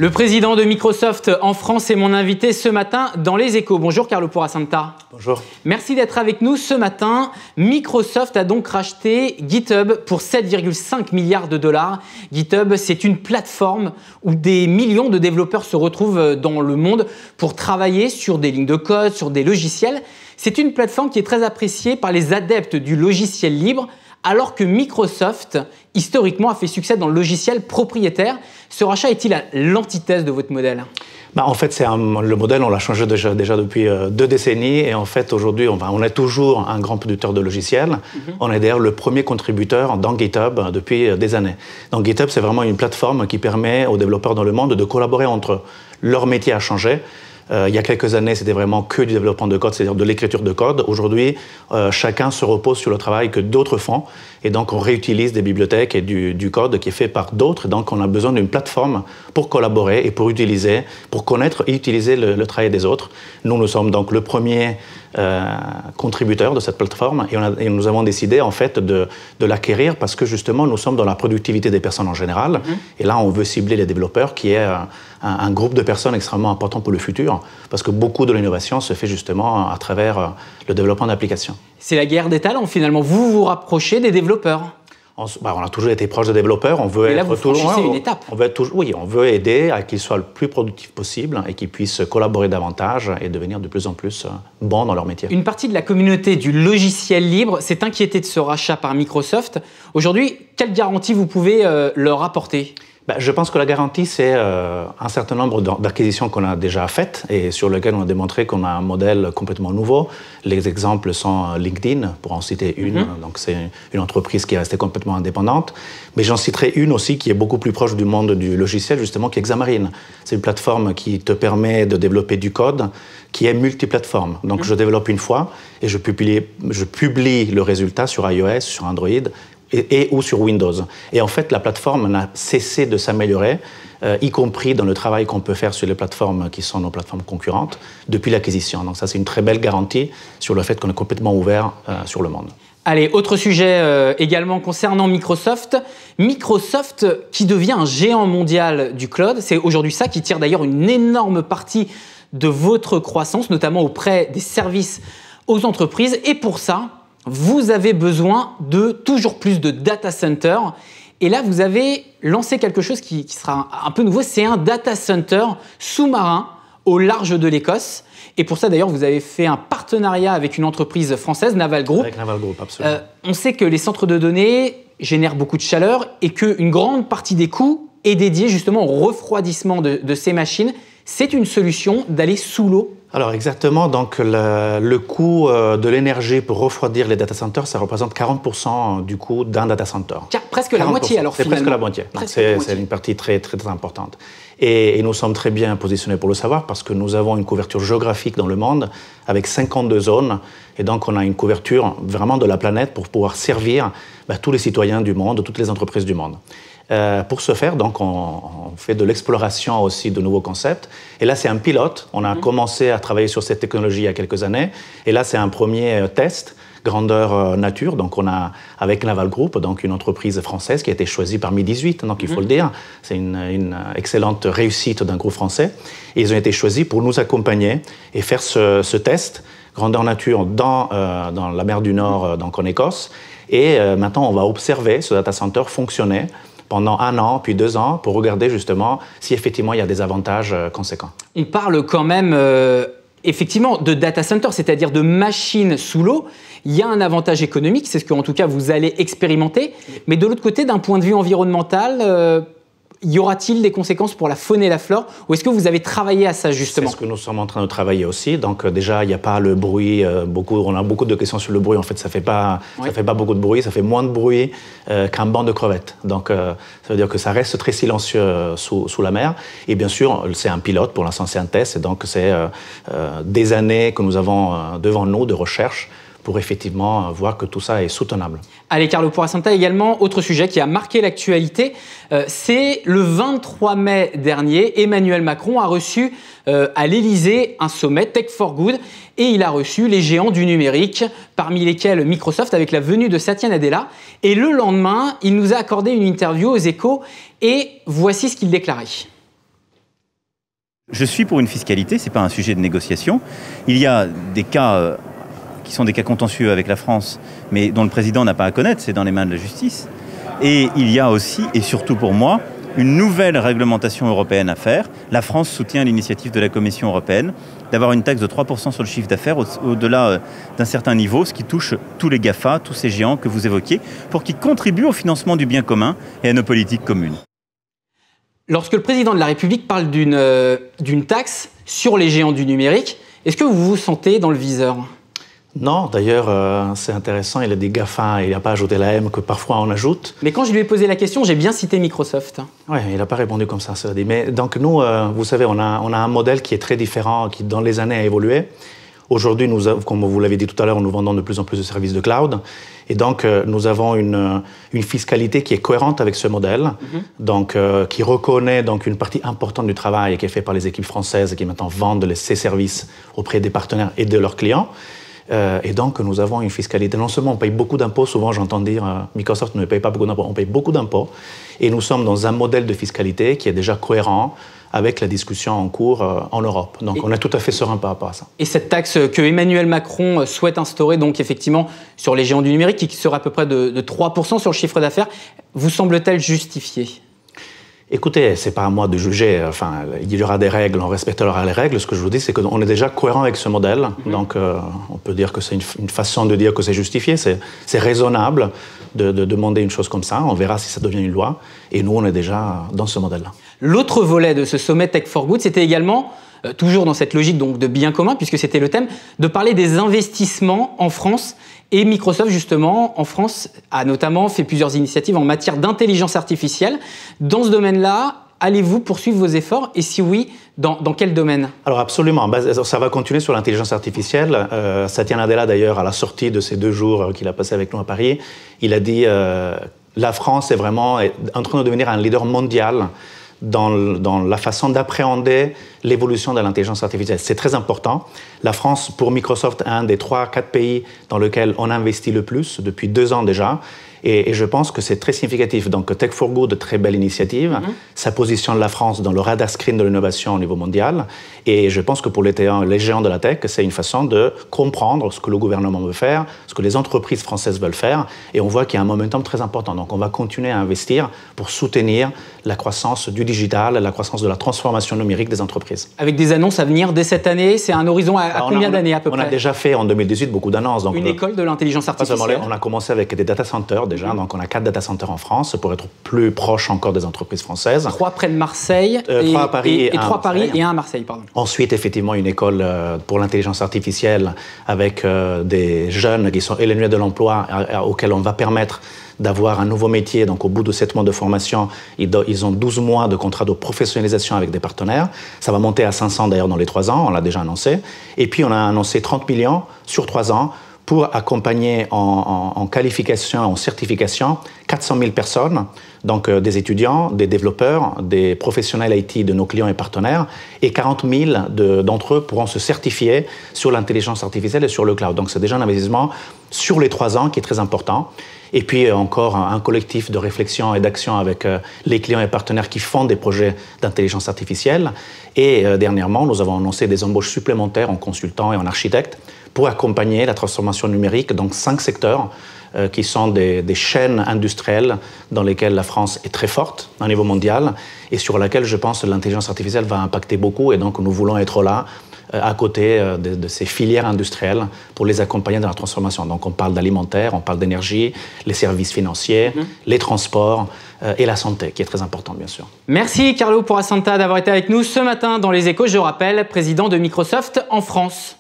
Le président de Microsoft en France est mon invité ce matin dans Les Échos. Bonjour Carlo Porasanta. Bonjour. Merci d'être avec nous ce matin. Microsoft a donc racheté GitHub pour 7,5 milliards de dollars. GitHub, c'est une plateforme où des millions de développeurs se retrouvent dans le monde pour travailler sur des lignes de code, sur des logiciels. C'est une plateforme qui est très appréciée par les adeptes du logiciel libre, alors que Microsoft, historiquement, a fait succès dans le logiciel propriétaire. Ce rachat est-il à l'antithèse de votre modèle ? En fait, le modèle, on l'a changé déjà depuis 2 décennies. Et en fait, aujourd'hui, on est toujours un grand producteur de logiciels. On est d'ailleurs le premier contributeur dans GitHub depuis des années. Donc GitHub, c'est vraiment une plateforme qui permet aux développeurs dans le monde de collaborer entre eux. Leur métier a changé. Il y a quelques années, c'était vraiment que du développement de code, c'est-à-dire de l'écriture de code. Aujourd'hui, chacun se repose sur le travail que d'autres font. Et donc, on réutilise des bibliothèques et du code qui est fait par d'autres. Donc, on a besoin d'une plateforme pour collaborer et pour utiliser, pour connaître et utiliser le travail des autres. Nous sommes donc le premier contributeur de cette plateforme et nous avons décidé en fait de l'acquérir parce que justement, nous sommes dans la productivité des personnes en général. Et là, on veut cibler les développeurs qui est un groupe de personnes extrêmement important pour le futur parce que beaucoup de l'innovation se fait justement à travers le développement d'applications. C'est la guerre des talents finalement. Vous vous rapprochez des développeurs. On a toujours été proche des développeurs. On veut et là, vous franchissez une étape. On veut aider à qu'ils soient le plus productifs possible et qu'ils puissent collaborer davantage et devenir de plus en plus bons dans leur métier. Une partie de la communauté du logiciel libre s'est inquiétée de ce rachat par Microsoft. Aujourd'hui, quelle garantie vous pouvez leur apporter ? Je pense que la garantie, c'est un certain nombre d'acquisitions qu'on a déjà faites et sur lesquelles on a démontré qu'on a un modèle complètement nouveau. Les exemples sont LinkedIn, pour en citer une. Donc, c'est une entreprise qui est restée complètement indépendante. Mais j'en citerai une aussi qui est beaucoup plus proche du monde du logiciel, justement, qui est Xamarin. C'est une plateforme qui te permet de développer du code qui est multiplateforme. Donc, je développe une fois et je publie le résultat sur iOS, sur Android, ou sur Windows. Et en fait, la plateforme n'a cessé de s'améliorer, y compris dans le travail qu'on peut faire sur les plateformes qui sont nos plateformes concurrentes, depuis l'acquisition. Donc ça, c'est une très belle garantie sur le fait qu'on est complètement ouvert sur le monde. Allez, autre sujet également concernant Microsoft. Microsoft qui devient un géant mondial du cloud. C'est aujourd'hui ça qui tire d'ailleurs une énorme partie de votre croissance, notamment auprès des services aux entreprises. Et pour ça, vous avez besoin de toujours plus de data centers. Et là, vous avez lancé quelque chose qui sera un peu nouveau. C'est un data center sous-marin au large de l'Écosse. Et pour ça, d'ailleurs, vous avez fait un partenariat avec une entreprise française, Naval Group. Avec Naval Group, absolument. On sait que les centres de données génèrent beaucoup de chaleur et qu'une grande partie des coûts est dédiée justement au refroidissement de ces machines. C'est une solution d'aller sous l'eau. Alors exactement, donc le coût de l'énergie pour refroidir les data centers, ça représente 40% du coût d'un data center. Presque la moitié alors finalement. C'est presque la moitié. C'est une partie très, très, très importante. Et nous sommes très bien positionnés pour le savoir parce que nous avons une couverture géographique dans le monde avec 52 zones. Et donc on a une couverture vraiment de la planète pour pouvoir servir tous les citoyens du monde, toutes les entreprises du monde. Pour ce faire, donc, on fait de l'exploration aussi de nouveaux concepts. Et là, c'est un pilote. On a commencé à travailler sur cette technologie il y a quelques années. Et là, c'est un premier test, grandeur nature. Donc, on a, avec Naval Group, donc une entreprise française qui a été choisie parmi 18, donc il faut le dire. C'est une excellente réussite d'un groupe français. Et ils ont été choisis pour nous accompagner et faire ce test, grandeur nature, dans la mer du Nord, donc en Écosse. Et maintenant, on va observer ce data center fonctionner pendant 1 an, puis 2 ans, pour regarder justement si effectivement il y a des avantages conséquents. On parle quand même effectivement de data center, c'est-à-dire de machines sous l'eau. Il y a un avantage économique, c'est ce qu'en tout cas vous allez expérimenter. Mais de l'autre côté, d'un point de vue environnemental, y aura-t-il des conséquences pour la faune et la flore? Ou est-ce que vous avez travaillé à ça justement? C'est ce que nous sommes en train de travailler aussi. Donc déjà, il n'y a pas le bruit. On a beaucoup de questions sur le bruit. En fait, ça fait pas beaucoup de bruit. Ça fait moins de bruit qu'un banc de crevettes. Donc ça veut dire que ça reste très silencieux sous la mer. Et bien sûr, c'est un pilote. Pour l'instant, c'est un test. Et donc c'est des années que nous avons devant nous de recherche pour effectivement voir que tout ça est soutenable. Allez, Carlo Porasanta, également, autre sujet qui a marqué l'actualité, c'est le 23 mai dernier, Emmanuel Macron a reçu à l'Élysée un sommet Tech for Good et il a reçu les géants du numérique, parmi lesquels Microsoft avec la venue de Satya Nadella. Et le lendemain, il nous a accordé une interview aux Échos et voici ce qu'il déclarait. Je suis pour une fiscalité, ce n'est pas un sujet de négociation. Il y a des cas qui sont des cas contentieux avec la France, mais dont le président n'a pas à connaître, c'est dans les mains de la justice. Et il y a aussi, et surtout pour moi, une nouvelle réglementation européenne à faire. La France soutient l'initiative de la Commission européenne d'avoir une taxe de 3% sur le chiffre d'affaires au-delà d'un certain niveau, ce qui touche tous les GAFA, tous ces géants que vous évoquiez, pour qu'ils contribuent au financement du bien commun et à nos politiques communes. Lorsque le président de la République parle d'une taxe sur les géants du numérique, est-ce que vous vous sentez dans le viseur ? Non, d'ailleurs, c'est intéressant, il a dit GAFA, il n'a pas ajouté la M que parfois on ajoute. Mais quand je lui ai posé la question, j'ai bien cité Microsoft. Oui, il n'a pas répondu comme ça, cela dit. Mais donc nous, vous savez, on a un modèle qui est très différent, qui dans les années a évolué. Aujourd'hui, comme vous l'avez dit tout à l'heure, nous vendons de plus en plus de services de cloud. Et donc, nous avons une fiscalité qui est cohérente avec ce modèle, donc, qui reconnaît donc, une partie importante du travail qui est fait par les équipes françaises qui maintenant vendent ces services auprès des partenaires et de leurs clients. Et donc, nous avons une fiscalité. Non seulement on paye beaucoup d'impôts, souvent j'entends dire Microsoft ne paye pas beaucoup d'impôts, on paye beaucoup d'impôts. Et nous sommes dans un modèle de fiscalité qui est déjà cohérent avec la discussion en cours en Europe. Donc, on est tout à fait serein par rapport à ça. Et cette taxe que Emmanuel Macron souhaite instaurer, donc effectivement, sur les géants du numérique, qui sera à peu près de 3% sur le chiffre d'affaires, vous semble-t-elle justifiée ? Écoutez, c'est pas à moi de juger. Enfin, il y aura des règles, on respectera les règles. Ce que je vous dis, c'est qu'on est déjà cohérent avec ce modèle. Donc, on peut dire que c'est une façon de dire que c'est justifié. C'est raisonnable de demander une chose comme ça. On verra si ça devient une loi. Et nous, on est déjà dans ce modèle-là. L'autre volet de ce sommet Tech for Good, c'était également, toujours dans cette logique donc, de bien commun, puisque c'était le thème, de parler des investissements en France. Et Microsoft, justement, en France, a notamment fait plusieurs initiatives en matière d'intelligence artificielle. Dans ce domaine-là, allez-vous poursuivre vos efforts? Et si oui, dans quel domaine? Alors absolument, ça va continuer sur l'intelligence artificielle. Satya Nadella, d'ailleurs, à la sortie de ces 2 jours qu'il a passé avec nous à Paris, il a dit la France est vraiment en train de devenir un leader mondial dans la façon d'appréhender l'évolution de l'intelligence artificielle. C'est très important. La France, pour Microsoft, est un des 3-4 pays dans lesquels on investit le plus depuis 2 ans déjà. Et je pense que c'est très significatif. Donc, Tech for Good, très belle initiative. Ça positionne la France dans le radar screen de l'innovation au niveau mondial. Et je pense que pour les géants de la tech, c'est une façon de comprendre ce que le gouvernement veut faire, ce que les entreprises françaises veulent faire. Et on voit qu'il y a un momentum très important. Donc, on va continuer à investir pour soutenir la croissance du digital, la croissance de la transformation numérique des entreprises. Avec des annonces à venir dès cette année, c'est un horizon à combien d'années à peu près? On a déjà fait en 2018 beaucoup d'annonces. Donc une école de l'intelligence artificielle. On a commencé avec des data centers déjà, donc on a 4 data centers en France pour être plus proche encore des entreprises françaises. 3 près de Marseille, 3 à Paris et 3 à Paris et 1 à Marseille, pardon. Ensuite, effectivement, une école pour l'intelligence artificielle avec des jeunes qui sont éloignés de l'emploi, auxquels on va permettre d'avoir un nouveau métier. Donc, au bout de 7 mois de formation, ils ont 12 mois de contrat de professionnalisation avec des partenaires. Ça va monter à 500 d'ailleurs dans les 3 ans, on l'a déjà annoncé. Et puis, on a annoncé 30 millions sur 3 ans pour accompagner en qualification, en certification, 400 000 personnes, donc des étudiants, des développeurs, des professionnels IT de nos clients et partenaires, et 40 000 d'entre eux pourront se certifier sur l'intelligence artificielle et sur le cloud. Donc c'est déjà un investissement sur les 3 ans qui est très important. Et puis encore un collectif de réflexion et d'action avec les clients et partenaires qui font des projets d'intelligence artificielle. Et dernièrement, nous avons annoncé des embauches supplémentaires en consultants et en architectes pour accompagner la transformation numérique dans 5 secteurs qui sont des chaînes industrielles dans lesquelles la France est très forte au niveau mondial et sur laquelle je pense que l'intelligence artificielle va impacter beaucoup. Et donc nous voulons être là à côté de ces filières industrielles pour les accompagner dans la transformation. Donc on parle d'alimentaire, on parle d'énergie, les services financiers, les transports et la santé, qui est très importante bien sûr. Merci Carlo Porasanta d'avoir été avec nous ce matin dans Les Échos. Je rappelle, président de Microsoft en France.